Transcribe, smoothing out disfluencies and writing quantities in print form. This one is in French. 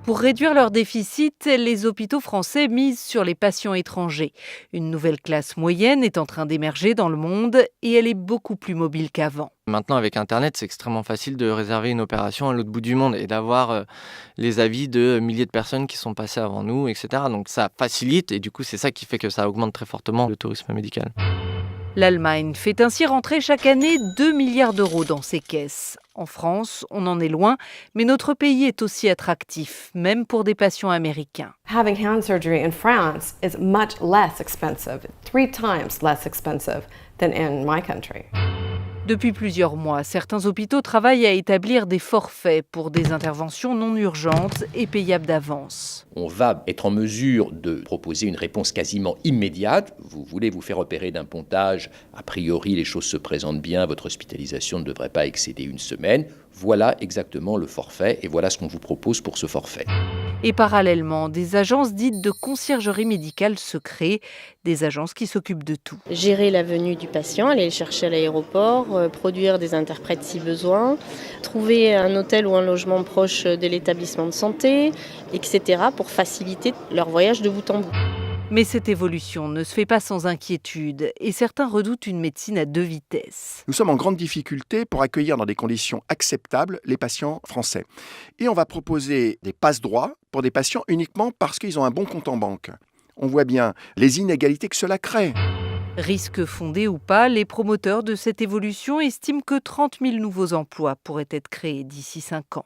Pour réduire leur déficit, les hôpitaux français misent sur les patients étrangers. Une nouvelle classe moyenne est en train d'émerger dans le monde et elle est beaucoup plus mobile qu'avant. Maintenant, avec internet, c'est extrêmement facile de réserver une opération à l'autre bout du monde et d'avoir, les avis de milliers de personnes qui sont passées avant nous et cetera. Donc ça facilite et du coup, c'est ça qui fait que ça augmente très fortement le tourisme médical. L'Allemagne fait ainsi rentrer chaque année 2 milliards d'euros dans ses caisses. En France, on en est loin, mais notre pays est aussi attractif, même pour des patients américains. Having hand surgery in France is much less expensive, 3 times less expensive than in my country. Depuis plusieurs mois, certains hôpitaux travaillent à établir des forfaits pour des interventions non urgentes et payables d'avance. On va être en mesure de proposer une réponse quasiment immédiate. Vous voulez vous faire opérer d'un pontage, a priori les choses se présentent bien, votre hospitalisation ne devrait pas excéder une semaine. Voilà exactement le forfait et voilà ce qu'on vous propose pour ce forfait. Et parallèlement, des agences dites de conciergerie médicale se créent, des agences qui s'occupent de tout. Gérer la venue du patient, aller le chercher à l'aéroport, produire des interprètes si besoin, trouver un hôtel ou un logement proche de l'établissement de santé, etc. pour faciliter leur voyage de bout en bout. Mais cette évolution ne se fait pas sans inquiétude et certains redoutent une médecine à deux vitesses. Nous sommes en grande difficulté pour accueillir dans des conditions acceptables les patients français. Et on va proposer des passe-droits pour des patients uniquement parce qu'ils ont un bon compte en banque. On voit bien les inégalités que cela crée. Risque fondé ou pas, les promoteurs de cette évolution estiment que 30 000 nouveaux emplois pourraient être créés d'ici 5 ans.